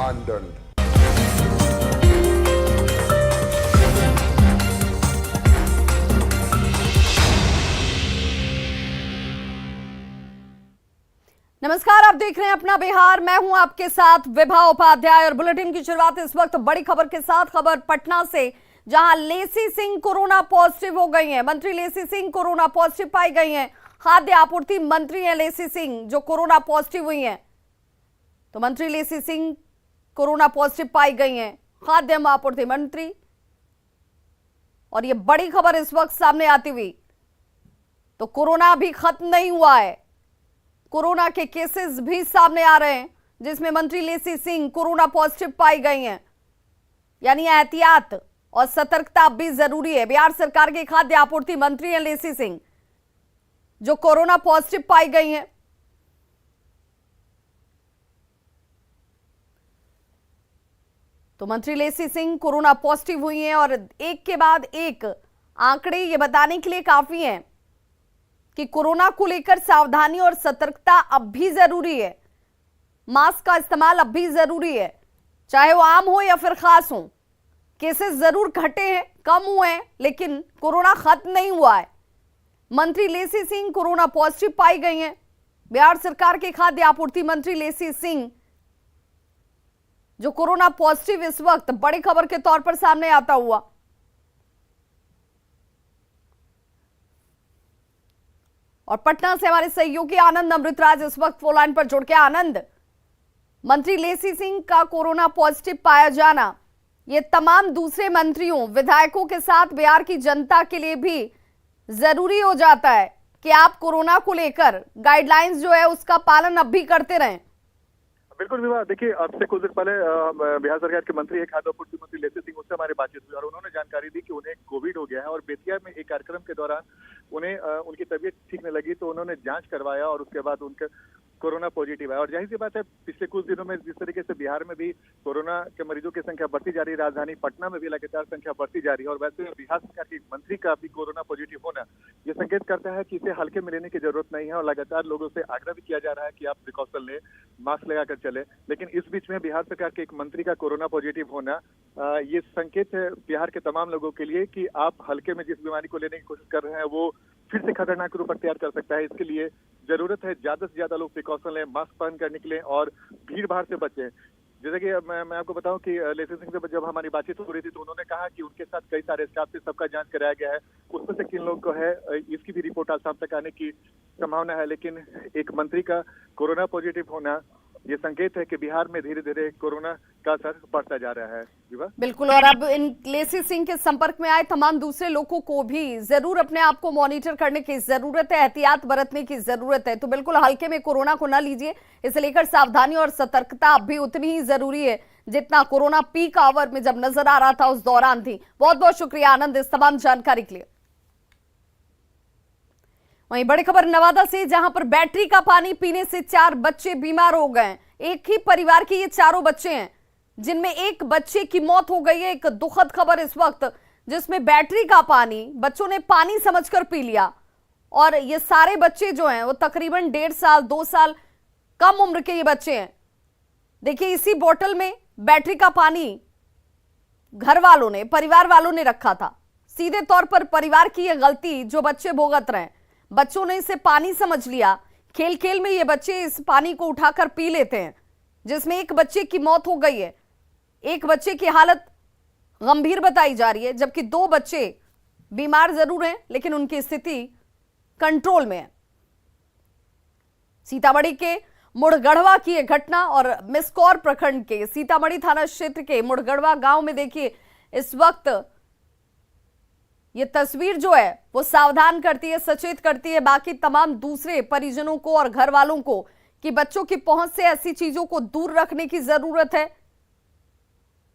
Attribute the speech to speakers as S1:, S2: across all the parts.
S1: मानदंड।
S2: नमस्कार, आप देख रहे हैं अपना बिहार। मैं हूं आपके साथ विभा उपाध्याय और बुलेटिन की शुरुआत इस वक्त बड़ी खबर के साथ। खबर पटना से, जहां लेसी सिंह कोरोना पॉजिटिव हो गई हैं। मंत्री लेसी सिंह कोरोना पॉजिटिव पाई गई हैं। खाद्य आपूर्ति मंत्री हैं लेसी सिंह, जो कोरोना पॉजिटिव हुई हैं। तो मंत्री लेसी सिंह कोरोना पॉजिटिव पाई गई हैं, खाद्य आपूर्ति मंत्री। और ये बड़ी खबर इस वक्त सामने आती हुई, तो कोरोना अभी खत्म नहीं हुआ है। कोरोना के केसेस भी सामने आ रहे हैं, जिसमें मंत्री लेसी सिंह कोरोना पॉजिटिव पाई गई हैं। यानी एहतियात और सतर्कता अब भी जरूरी है। बिहार सरकार के खाद्य आपूर्ति मंत्री हैं लेसी सिंह, जो कोरोना पॉजिटिव पाई गई हैं। तो मंत्री लेसी सिंह कोरोना पॉजिटिव हुई हैं और एक के बाद एक आंकड़े ये बताने के लिए काफी हैं कि कोरोना को लेकर सावधानी और सतर्कता अब भी जरूरी है। मास्क का इस्तेमाल अब भी जरूरी है, चाहे वो आम हो या फिर खास हो। केसेस जरूर घटे हैं, कम हुए हैं, लेकिन कोरोना खत्म नहीं हुआ है। मंत्री लेसी सिंह कोरोना पॉजिटिव पाई गई हैं। बिहार सरकार के खाद्य आपूर्ति मंत्री लेसी सिंह, जो कोरोना पॉजिटिव इस वक्त बड़ी खबर के तौर पर सामने आता हुआ। और पटना से हमारे सहयोगी आनंद अमृतराज इस वक्त फोन लाइन पर जुड़ के। आनंद, मंत्री लेसी सिंह का कोरोना पॉजिटिव पाया जाना ये तमाम दूसरे मंत्रियों, विधायकों के साथ बिहार की जनता के लिए भी जरूरी हो जाता है कि आप कोरोना को लेकर गाइडलाइंस जो है उसका पालन अब भी करते रहें।
S3: बिल्कुल विवाह, देखिए अब से कुछ दिन पहले बिहार सरकार के मंत्री खाद्य आपूर्ति मंत्री लेसी सिंह, उससे हमारी बातचीत हुई और उन्होंने जानकारी दी कि उन्हें कोविड हो गया है और बेतिया में एक कार्यक्रम के दौरान उन्हें उनकी तबीयत ठीक नहीं लगी, तो उन्होंने जांच करवाया और उसके बाद उनका कोरोना पॉजिटिव है। और जाहिर सी बात है, पिछले कुछ दिनों में जिस तरीके से बिहार में भी कोरोना के मरीजों की संख्या बढ़ती जा रही है, राजधानी पटना में भी लगातार संख्या बढ़ती जा रही है, और वैसे बिहार सरकार के मंत्री का भी कोरोना पॉजिटिव होना ये संकेत करता है कि इसे हल्के में लेने की जरूरत नहीं है। और लगातार लोगों से आग्रह भी किया जा रहा है कि आप प्रिकॉशन लें, मास्क लगाकर चले। लेकिन इस बीच में बिहार सरकार के एक मंत्री का कोरोना पॉजिटिव होना ये संकेत है बिहार के तमाम लोगों के लिए कि आप हल्के में जिस बीमारी को लेने की कोशिश कर रहे हैं वो फिर से खतरनाक रूप अख्तियार कर सकता है। इसके लिए जरूरत है ज्यादा से ज्यादा लोग प्रिकॉशन लें, मास्क पहन कर निकलें और भीड़ भाड़ से बचें। जैसे कि मैं आपको बताऊं कि लेसी सिंह से जब हमारी बातचीत हो रही थी तो उन्होंने कहा कि उनके साथ कई सारे स्टाफ से सबका जांच कराया गया है, उसमें से किन लोग को है इसकी भी रिपोर्ट आज शाम तक आने की संभावना है। लेकिन एक मंत्री का कोरोना पॉजिटिव होना ये संकेत है कि बिहार में धीरे धीरे कोरोना का असर बढ़ता जा रहा है।
S2: बिल्कुल, और अब इन लेसी सिंह के संपर्क में आए तमाम दूसरे लोगों को भी जरूर अपने आप को मॉनिटर करने की जरूरत है, एहतियात बरतने की जरूरत है। तो बिल्कुल हल्के में कोरोना को न लीजिए, इसे लेकर सावधानी और सतर्कता अब भी उतनी ही जरूरी है जितना कोरोना पीक आवर में जब नजर आ रहा था उस दौरान थी। बहुत बहुत शुक्रिया आनंद इस तमाम जानकारी के लिए। वहीं बड़ी खबर नवादा से, जहां पर बैटरी का पानी पीने से 4 बच्चे बीमार हो गए। एक ही परिवार के ये चारों बच्चे हैं, जिनमें एक बच्चे की मौत हो गई है। एक दुखद खबर इस वक्त, जिसमें बैटरी का पानी बच्चों ने पानी समझकर पी लिया। और ये सारे बच्चे जो हैं वो तकरीबन 1.5 साल 2 साल कम उम्र के ये बच्चे हैं। देखिए, इसी बोतल में बैटरी का पानी घर वालों ने, परिवार वालों ने रखा था। सीधे तौर पर परिवार की यह गलती जो बच्चे भुगत रहे हैं। बच्चों ने इसे पानी समझ लिया, खेल खेल में ये बच्चे इस पानी को उठाकर पी लेते हैं, जिसमें एक बच्चे की मौत हो गई है। एक बच्चे की हालत गंभीर बताई जा रही है, जबकि 2 बच्चे बीमार जरूर हैं लेकिन उनकी स्थिति कंट्रोल में है। सीतामढ़ी के मुड़गढ़वा की यह घटना और मिसकौर प्रखंड के सीतामढ़ी थाना क्षेत्र के मुड़गढ़वा गांव में देखिए इस वक्त ये तस्वीर जो है वो सावधान करती है, सचेत करती है बाकी तमाम दूसरे परिजनों को और घर वालों को कि बच्चों की पहुंच से ऐसी चीजों को दूर रखने की जरूरत है,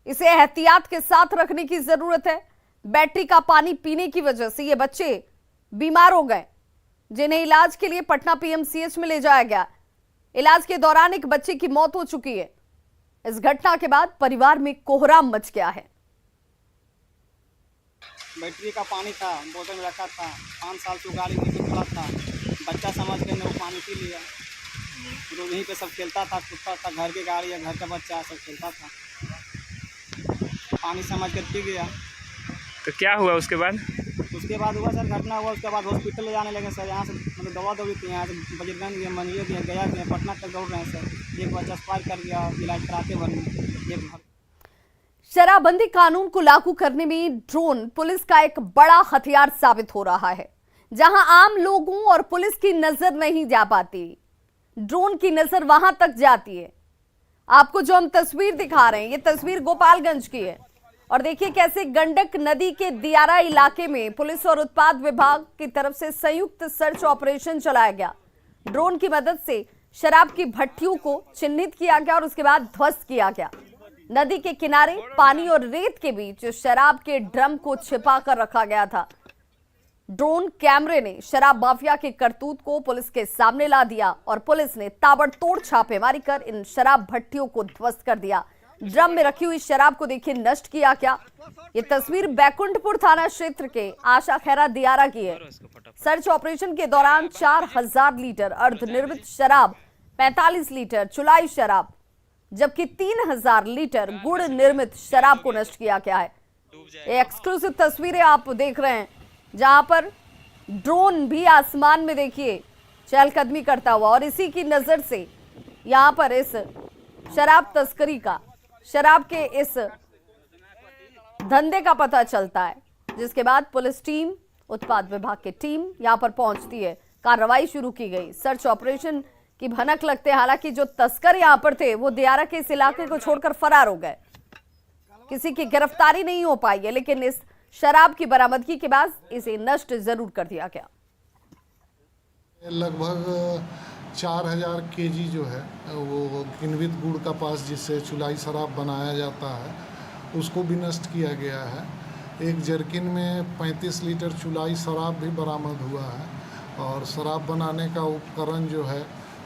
S2: इसे एहतियात के साथ रखने की जरूरत है। बैटरी का पानी पीने की वजह से ये बच्चे बीमार हो गए, जिन्हें इलाज के लिए पटना पीएमसीएच में ले जाया गया। इलाज के दौरान एक बच्चे की मौत हो चुकी है। इस घटना के बाद परिवार में कोहराम मच गया है।
S4: बैटरी का पानी था, बोतल में रखा था, 5 साल से गाड़ी नीचे खड़ा था, बच्चा समझ के वो पानी पी लिया। तो यहीं पे सब खेलता था, कूदता था, घर की गाड़ी या घर का बच्चा सब खेलता था। पानी समझ कर पी गया।
S1: तो क्या हुआ उसके बाद?
S4: उसके बाद हुआ सर, घटना हुआ, उसके बाद हॉस्पिटल ले जाने लगे सर। यहाँ से मतलब दवा दवी थी, यहाँ से बजरंग दिया, मंदिर दिया, गया दिया, पटना तक दौड़ रहे हैं सर। एक बच्चा एक्सपायर कर गया, इलाज कराते भर में एक भर।
S2: शराबबंदी कानून को लागू करने में ड्रोन पुलिस का एक बड़ा हथियार साबित हो रहा है। जहां आम लोगों और पुलिस की नजर नहीं जा पाती, ड्रोन की नजर वहां तक जाती है। आपको जो हम तस्वीर दिखा रहे हैं, ये तस्वीर गोपालगंज की है और देखिए कैसे गंडक नदी के दियारा इलाके में पुलिस और उत्पाद विभाग की तरफ से संयुक्त सर्च ऑपरेशन चलाया गया। ड्रोन की मदद से शराब की भट्टियों को चिन्हित किया गया और उसके बाद ध्वस्त किया गया। नदी के किनारे पानी और रेत के बीच शराब के ड्रम को छिपा कर रखा गया था। ड्रोन कैमरे ने शराब माफिया के करतूत को पुलिस के सामने ला दिया और पुलिस ने ताबड़तोड़ छापेमारी कर इन शराब भट्टियों को ध्वस्त कर दिया। ड्रम में रखी हुई शराब को देखिए नष्ट किया गया। ये तस्वीर बैकुंठपुर थाना क्षेत्र के आशा खैरा दियारा की है। सर्च ऑपरेशन के दौरान 4000 लीटर अर्धनिर्मित शराब, 45 लीटर चुलाई शराब, जबकि 3000 लीटर गुड़ निर्मित शराब को नष्ट किया गया है। ये एक्सक्लूसिव तस्वीरें आप देख रहे हैं, जहां पर ड्रोन भी आसमान में देखिए चहलकदमी करता हुआ और इसी की नजर से यहां पर इस शराब तस्करी का, शराब के इस धंधे का पता चलता है, जिसके बाद पुलिस टीम, उत्पाद विभाग की टीम यहां पर पहुंचती है। कार्रवाई शुरू की गई। सर्च ऑपरेशन की भनक लगते, हालांकि जो तस्कर यहां पर थे वो दियारा के इस इलाके को छोड़कर फरार हो गए। किसी की गिरफ्तारी नहीं हो पाई है, लेकिन इस शराब की बरामदगी के बाद इसे नष्ट जरूर कर दिया गया।
S5: लगभग 4000 केजी जो है वो किण्वित गुड़ का पास जिससे चुलाई शराब बनाया जाता है उसको भी नष्ट किया गया है। एक जर्किन में 35 लीटर चुलाई शराब भी बरामद हुआ है और शराब बनाने का उपकरण जो है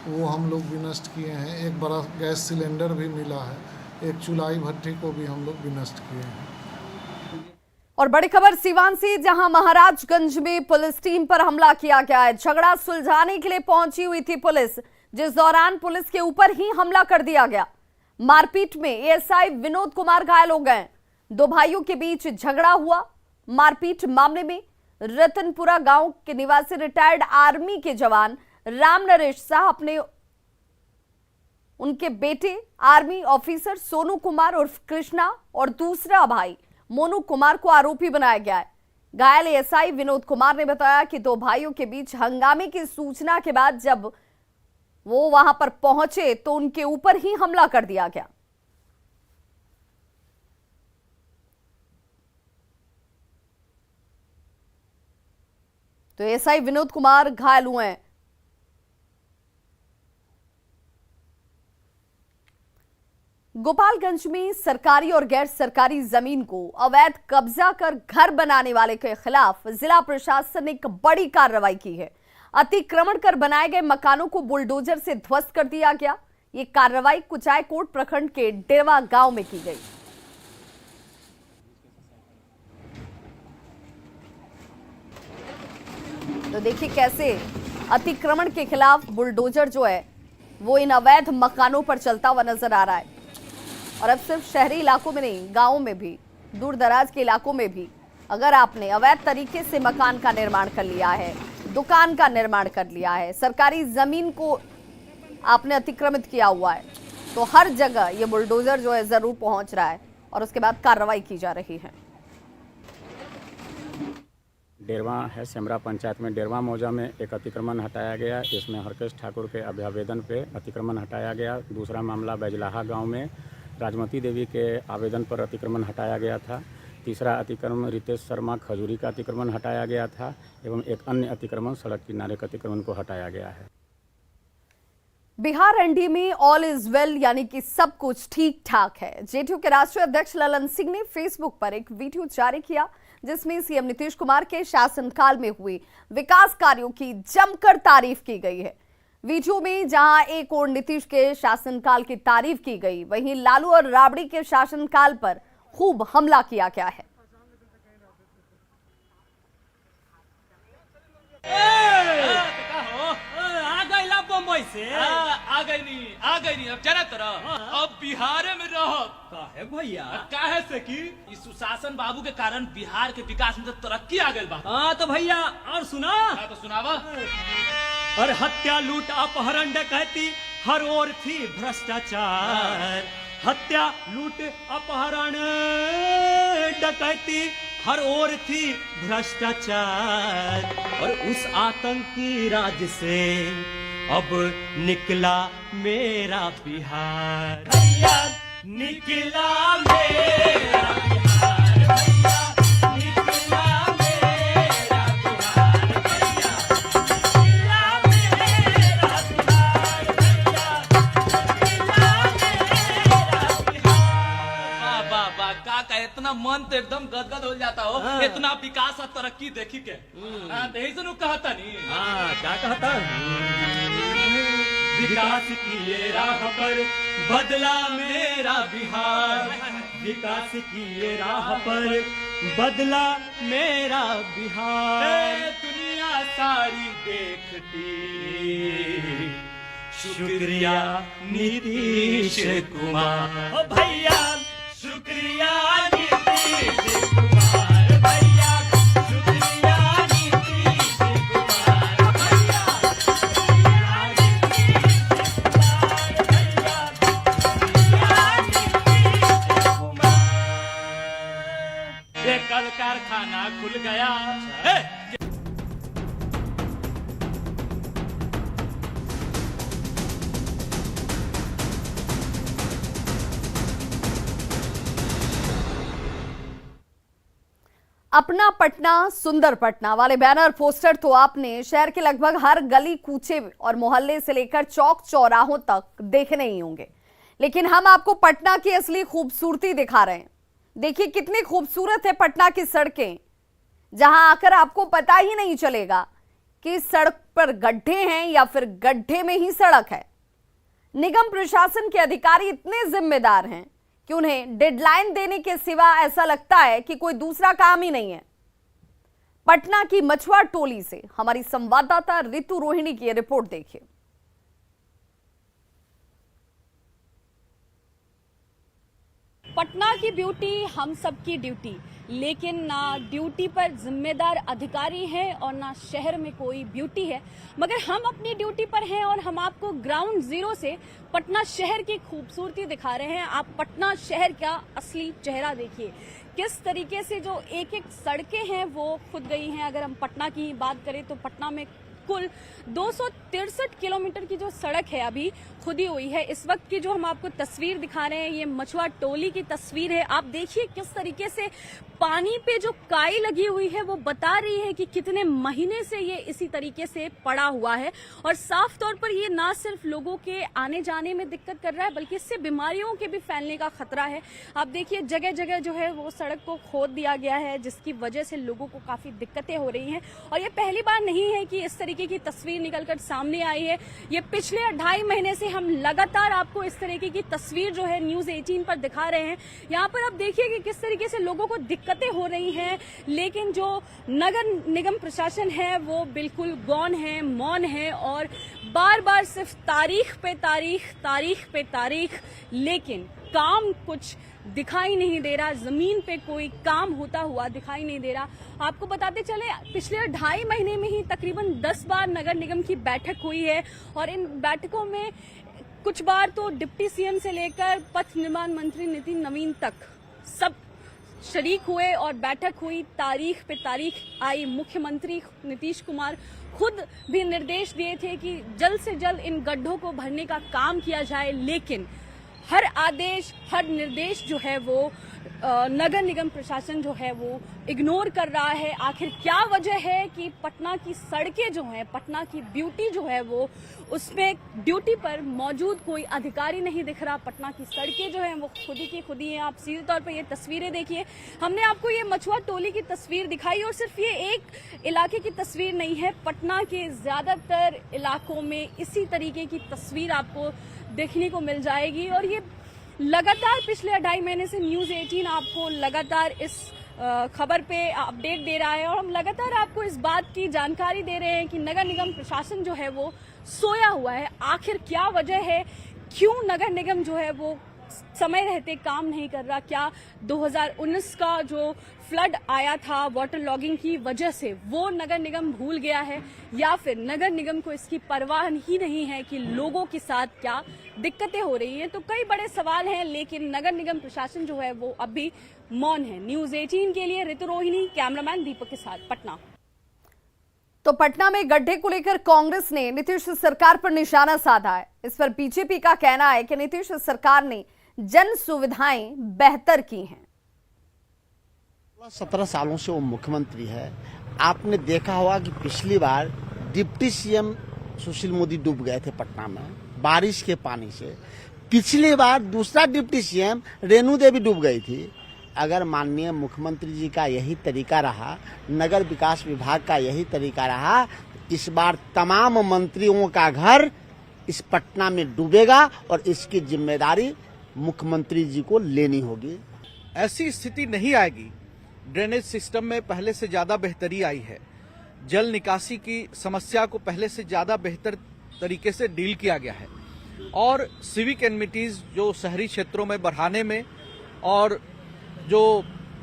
S5: वो हम लोग भी नष्ट किए हैं। एक बड़ा गैस सिलेंडर भी मिला है। एक चुलाई भट्टी को भी हम लोग भी नष्ट किए हैं।
S2: और बड़ी खबर सीवान से, जहां महाराजगंज में पुलिस टीम पर हमला किया गया है। झगड़ा सुलझाने के लिए पहुंची हुई थी पुलिस, जिस दौरान पुलिस के ऊपर ही हमला कर दिया गया। मारपीट में एएसआई विनोद कुमार घायल हो गए। दो भाइयों के बीच झगड़ा हुआ। मारपीट मामले में रतनपुरा गांव के निवासी रिटायर्ड आर्मी के जवान राम नरेश शाह अपने उनके बेटे आर्मी ऑफिसर सोनू कुमार उर्फ कृष्णा और दूसरा भाई मोनू कुमार को आरोपी बनाया गया है। घायल एएसआई विनोद कुमार ने बताया कि दो भाइयों के बीच हंगामे की सूचना के बाद जब वो वहां पर पहुंचे तो उनके ऊपर ही हमला कर दिया गया। तो एएसआई विनोद कुमार घायल हुए हैं। गोपालगंज में सरकारी और गैर सरकारी जमीन को अवैध कब्जा कर घर बनाने वाले के खिलाफ जिला प्रशासन ने एक बड़ी कार्रवाई की है। अतिक्रमण कर बनाए गए मकानों को बुलडोजर से ध्वस्त कर दिया गया। ये कार्रवाई कुचायकोट प्रखंड के डेरवा गांव में की गई। तो देखिए कैसे अतिक्रमण के खिलाफ बुलडोजर जो है वो इन अवैध मकानों पर चलता हुआ नजर आ रहा है। और अब सिर्फ शहरी इलाकों में नहीं, गांवों में भी, दूर दराज के इलाकों में भी अगर आपने अवैध तरीके से मकान का निर्माण कर लिया है, दुकान का निर्माण कर लिया है, सरकारी जमीन को आपने अतिक्रमित किया हुआ है, तो हर जगह ये बुलडोजर जो है जरूर पहुंच रहा है और उसके बाद कार्रवाई की जा रही है।
S6: डेरवा है, सेमरा पंचायत में डेरवा मौजा में एक अतिक्रमण हटाया गया। इसमें हरकेश ठाकुर के अभ्यावेदन पे अतिक्रमण हटाया गया। दूसरा मामला बैजलाहा गांव में राजमती देवी के आवेदन पर अतिक्रमण हटाया गया था। तीसरा अतिक्रमण रितेश शर्मा खजूरी का अतिक्रमण हटाया गया था एवं एक अन्य अतिक्रमण सड़क किनारे के अतिक्रमण को हटाया गया है।
S2: बिहार एनडीए में ऑल इज वेल, यानी कि सब कुछ ठीक ठाक है। जेडीयू के राष्ट्रीय अध्यक्ष ललन सिंह ने फेसबुक पर एक वीडियो जारी किया जिसमें सीएम नीतीश कुमार के शासनकाल में हुए विकास कार्यों की जमकर तारीफ की गई है। वीडियो में जहां एक ओर नीतीश के शासनकाल की तारीफ की गई, वहीं लालू और राबड़ी के शासनकाल पर खूब हमला किया गया है।
S7: कैसे
S8: आ गई नहीं अब जाना तरह अब बिहार में रह
S7: काहे भैया
S8: काहे से कि इस सुशासन बाबू के कारण बिहार के विकास में तो तरक्की आ गई बा।
S7: हाँ तो भैया और सुना
S8: तो सुनावा।
S7: और हत्या लूट अपहरण डकैती हर ओर थी भ्रष्टाचार। हत्या लूट अपहरण डकैती हर ओर थी भ्रष्टाचार। और उस आतंकी राज से अब निकला मेरा बिहार। भैया निकला मेरा बिहार। भैया निकला मेरा बिहार। भैया निकला मेरा बिहार। भैया निकला मेरा बिहार।
S8: वाह का इतना मन तो एकदम गदगद हो जाता हो। इतना विकास और तरक्की देखी के यही से कहता नहीं।
S7: क्या कहता विकास की ये राह पर बदला मेरा बिहार। विकास की ये राह पर बदला मेरा बिहार।
S8: दुनिया सारी देखती
S7: शुक्रिया नीतीश कुमार। ओ भैया शुक्रिया नीतीश कुमार। भैया शुक्रिया नीतीश कुमार। भैया शुक्रिया नीतीश कुमार। भैया शुक्रिया नीतीश कुमार।
S8: ये कल कारखाना खुल गया।
S2: अपना पटना सुंदर पटना वाले बैनर पोस्टर तो आपने शहर के लगभग हर गली कूचे और मोहल्ले से लेकर चौक चौराहों तक देखने ही होंगे, लेकिन हम आपको पटना की असली खूबसूरती दिखा रहे हैं। देखिए कितनी खूबसूरत है पटना की सड़कें, जहां आकर आपको पता ही नहीं चलेगा कि सड़क पर गड्ढे हैं या फिर गड्ढे में ही सड़क है। निगम प्रशासन के अधिकारी इतने जिम्मेदार हैं कि उन्हें डेडलाइन देने के सिवा ऐसा लगता है कि कोई दूसरा काम ही नहीं है। पटना की मछुआ टोली से हमारी संवाददाता रितु रोहिणी की रिपोर्ट देखिए।
S9: पटना की ब्यूटी हम सबकी ड्यूटी, लेकिन ना ड्यूटी पर जिम्मेदार अधिकारी हैं और ना शहर में कोई ब्यूटी है, मगर हम अपनी ड्यूटी पर हैं और हम आपको ग्राउंड जीरो से पटना शहर की खूबसूरती दिखा रहे हैं। आप पटना शहर का असली चेहरा देखिए, किस तरीके से जो एक एक सड़कें हैं वो खुद गई हैं। अगर हम पटना की ही बात करें तो पटना में कुल 263 किलोमीटर की जो सड़क है अभी खुदी हुई है। इस वक्त की जो हम आपको तस्वीर दिखा रहे हैं ये मछुआ टोली की तस्वीर है। आप देखिए किस तरीके से पानी पे जो काई लगी हुई है वो बता रही है कि कितने महीने से ये इसी तरीके से पड़ा हुआ है, और साफ तौर पर ये ना सिर्फ लोगों के आने जाने में दिक्कत कर रहा है बल्कि इससे बीमारियों के भी फैलने का खतरा है। आप देखिए जगह जगह जो है वो सड़क को खोद दिया गया है, जिसकी वजह से लोगों को काफी दिक्कतें हो रही हैं। और ये पहली बार नहीं है कि इस तरीके की तस्वीर निकलकर सामने आई है। ये पिछले 2.5 महीने से हम लगातार आपको इस तरीके की तस्वीर जो है न्यूज 18 पर दिखा रहे हैं। यहाँ पर आप देखिए कि किस तरीके से लोगों को दिक्कतें हो रही हैं, लेकिन जो नगर निगम प्रशासन है वो बिल्कुल गौन है, मौन है और बार बार सिर्फ तारीख पे तारीख, तारीख पे तारीख, लेकिन काम कुछ दिखाई नहीं दे रहा। जमीन पे कोई काम होता हुआ दिखाई नहीं दे रहा। आपको बताते चले पिछले 2.5 महीने में ही तकरीबन 10 बार नगर निगम की बैठक हुई है, और इन बैठकों में कुछ बार तो डिप्टी सीएम से लेकर पथ निर्माण मंत्री नितिन नवीन तक सब शरीक हुए और बैठक हुई। तारीख पे तारीख आई। मुख्यमंत्री नीतीश कुमार खुद भी निर्देश दिए थे कि जल्द से जल्द इन गड्ढों को भरने का काम किया जाए, लेकिन हर आदेश, हर निर्देश जो है वो नगर निगम प्रशासन जो है वो इग्नोर कर रहा है। आखिर क्या वजह है कि पटना की सड़कें जो हैं, पटना की ब्यूटी जो है वो उसमें ड्यूटी पर मौजूद कोई अधिकारी नहीं दिख रहा। पटना की सड़कें जो हैं वो खुदी की खुदी हैं। आप सीधे तौर पर ये तस्वीरें देखिए। हमने आपको ये मछुआ टोली की तस्वीर दिखाई, और सिर्फ ये एक इलाके की तस्वीर नहीं है, पटना के ज्यादातर इलाकों में इसी तरीके की तस्वीर आपको देखने को मिल जाएगी। और ये लगातार पिछले 2.5 महीने से न्यूज 18 आपको लगातार इस खबर पे अपडेट दे रहा है और हम लगातार आपको इस बात की जानकारी दे रहे हैं कि नगर निगम प्रशासन जो है वो सोया हुआ है। आखिर क्या वजह है, क्यों नगर निगम जो है वो समय रहते काम नहीं कर रहा? क्या 2019 का जो फ्लड आया था वाटर लॉगिंग की वजह से वो नगर निगम भूल गया है, या फिर नगर निगम को इसकी परवाह ही नहीं है कि लोगों के साथ क्या दिक्कतें हो रही हैं? तो कई बड़े सवाल हैं, लेकिन नगर निगम प्रशासन जो है वो अभी मौन है। न्यूज़ 18 के लिए ऋतु रोहिणी, कैमरामैन दीपक के साथ पटना।
S2: तो पटना में गड्ढे को लेकर कांग्रेस ने नीतीश सरकार पर निशाना साधा है। इस पर बीजेपी का कहना है कि नीतीश सरकार ने जन सुविधाएं बेहतर की हैं।
S10: 17 सालों से वो मुख्यमंत्री है। आपने देखा होगा कि पिछली बार डिप्टी सीएम सुशील मोदी डूब गए थे पटना में बारिश के पानी से। पिछली बार दूसरा डिप्टी सीएम रेणु देवी डूब गई थी। अगर माननीय मुख्यमंत्री जी का यही तरीका रहा, नगर विकास विभाग का यही तरीका रहा, इस बार तमाम मंत्रियों का घर इस पटना में डूबेगा और इसकी जिम्मेदारी मुख्यमंत्री जी को लेनी होगी।
S11: ऐसी स्थिति नहीं आएगी। ड्रेनेज सिस्टम में पहले से ज्यादा बेहतरी आई है। जल निकासी की समस्या को पहले से ज्यादा बेहतर तरीके से डील किया गया है और सिविक एमिनिटीज जो शहरी क्षेत्रों में बढ़ाने में और जो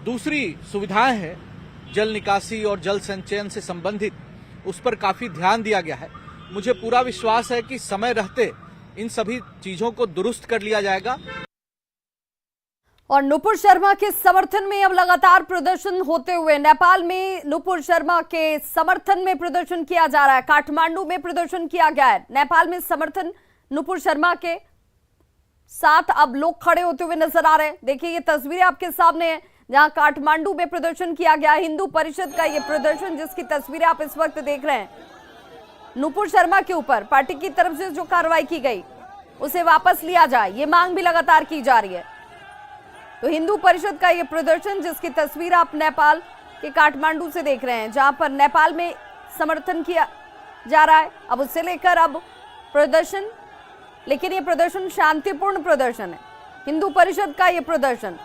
S11: दूसरी सुविधाएं हैं जल निकासी और जल संचयन से संबंधित, उस पर काफी ध्यान दिया गया है। मुझे पूरा विश्वास है कि समय रहते इन सभी चीजों को दुरुस्त कर लिया जाएगा।
S2: और नुपुर शर्मा के समर्थन में अब लगातार प्रदर्शन होते हुए नेपाल में नुपुर शर्मा के समर्थन में प्रदर्शन किया जा रहा है। काठमांडू में प्रदर्शन किया गया है। नेपाल में समर्थन नुपुर शर्मा के साथ अब लोग खड़े होते हुए नजर आ रहे हैं। देखिए ये तस्वीरें आपके सामने है जहां काठमांडू में प्रदर्शन किया गया। हिंदू परिषद का ये प्रदर्शन जिसकी तस्वीरें आप इस वक्त देख रहे हैं। नुपुर शर्मा के ऊपर पार्टी की तरफ से जो कार्रवाई की गई उसे वापस लिया जाए, ये मांग भी लगातार की जा रही है। तो हिंदू परिषद का ये प्रदर्शन जिसकी तस्वीर आप नेपाल के काठमांडू से देख रहे हैं, जहां पर नेपाल में समर्थन किया जा रहा है। अब उससे लेकर अब प्रदर्शन, लेकिन ये प्रदर्शन शांतिपूर्ण प्रदर्शन है। हिंदू परिषद का ये प्रदर्शन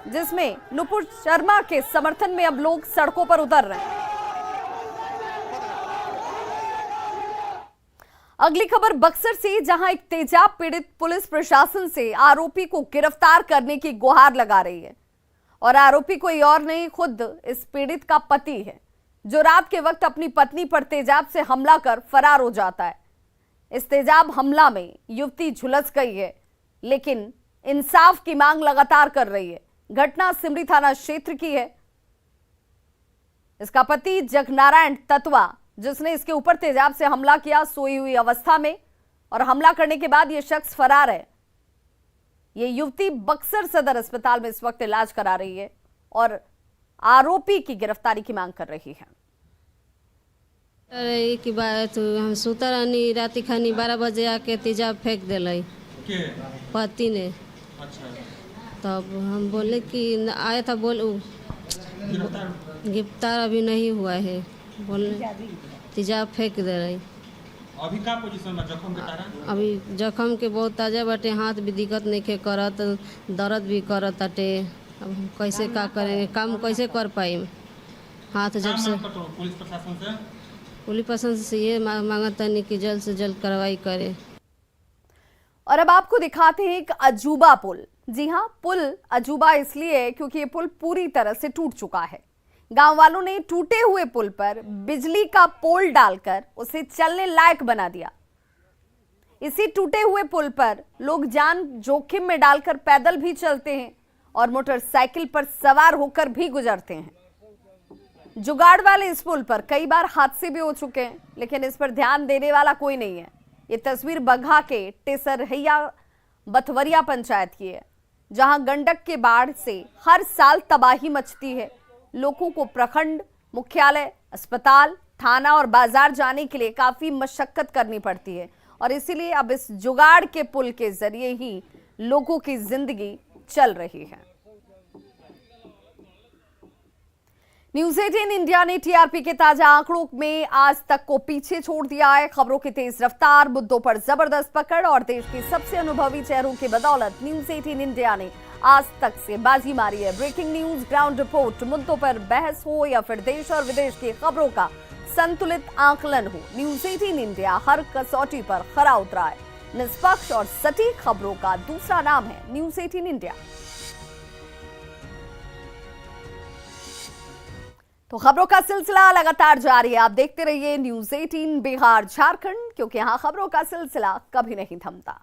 S2: जिसमें नुपुर शर्मा के समर्थन में अब लोग सड़कों पर उतर रहे हैं। अगली खबर बक्सर से, जहां एक तेजाब पीड़ित पुलिस प्रशासन से आरोपी को गिरफ्तार करने की गुहार लगा रही है। और आरोपी कोई और नहीं, खुद इस पीड़ित का पति है, जो रात के वक्त अपनी पत्नी पर तेजाब से हमला कर फरार हो जाता है। इस तेजाब हमला में युवती झुलस गई है, लेकिन इंसाफ की मांग लगातार कर रही है। घटना सिमरी थाना क्षेत्र की है। इसका पति जगनारायण तत्वा, जिसने इसके ऊपर तेजाब से हमला किया, सोई हुई अवस्था में, और हमला करने के बाद यह शख्स फरार है। ये युवती बक्सर सदर अस्पताल में इस वक्त इलाज करा रही है और आरोपी की गिरफ्तारी की मांग कर रही है।
S12: अरे की बात, हम सुतर रहनी, राति खानी 12 बजे आके तेजाब फेंक दिल पति ने। तब हम बोले कि आया था, गिरफ्तार अभी नहीं हुआ है, बोले तेजाब फेंक दे रही।
S13: अभी का पोजीशन में जख्म के कारण?
S12: अभी जख्म के बहुत ताजा बाटे, हाथ भी दिक्कत नहीं के करत, दर्द भी करत ताटे। अब हम कैसे का करेंगे, काम कैसे कर पाई? हाथ जब से पुलिस प्रशासन से ये मांगता नहीं कि जल्द से जल्द कार्रवाई करे।
S2: और अब आपको दिखाते हैं एक अजूबा पुल। जी हाँ, पुल अजूबा इसलिए है क्योंकि ये पुल पूरी तरह से टूट चुका है। गांव वालों ने टूटे हुए पुल पर बिजली का पोल डालकर उसे चलने लायक बना दिया। इसी टूटे हुए पुल पर लोग जान जोखिम में डालकर पैदल भी चलते हैं और मोटरसाइकिल पर सवार होकर भी गुजरते हैं। जुगाड़ वाले इस पुल पर कई बार हादसे भी हो चुके हैं, लेकिन इस पर ध्यान देने वाला कोई नहीं है। ये तस्वीर बगहा के टेसरहैया बथवरिया पंचायत की है, जहां गंडक के बाढ़ से हर साल तबाही मचती है। लोगों को प्रखंड मुख्यालय, अस्पताल, थाना और बाजार जाने के लिए काफी मशक्कत करनी पड़ती है और इसीलिए अब इस जुगाड़ के पुल के जरिए ही लोगों की जिंदगी चल रही है। न्यूज़ 18 इंडिया ने टीआरपी के ताजा आंकड़ों में आज तक को पीछे छोड़ दिया है। खबरों की तेज रफ्तार, मुद्दों पर जबरदस्त पकड़ और देश के सबसे अनुभवी चेहरों की बदौलत न्यूज़ 18 इंडिया ने आज तक से बाजी मारी है। ब्रेकिंग न्यूज, ग्राउंड रिपोर्ट, मुद्दों पर बहस हो या फिर देश और विदेश की खबरों का संतुलित आकलन हो, न्यूज 18 इंडिया हर कसौटी पर खरा उतरा है। निष्पक्ष और सटीक खबरों का दूसरा नाम है न्यूज 18 इंडिया। तो खबरों का सिलसिला लगातार जारी है। आप देखते रहिए न्यूज 18 बिहार झारखंड, क्योंकि यहां खबरों का सिलसिला कभी नहीं थमता।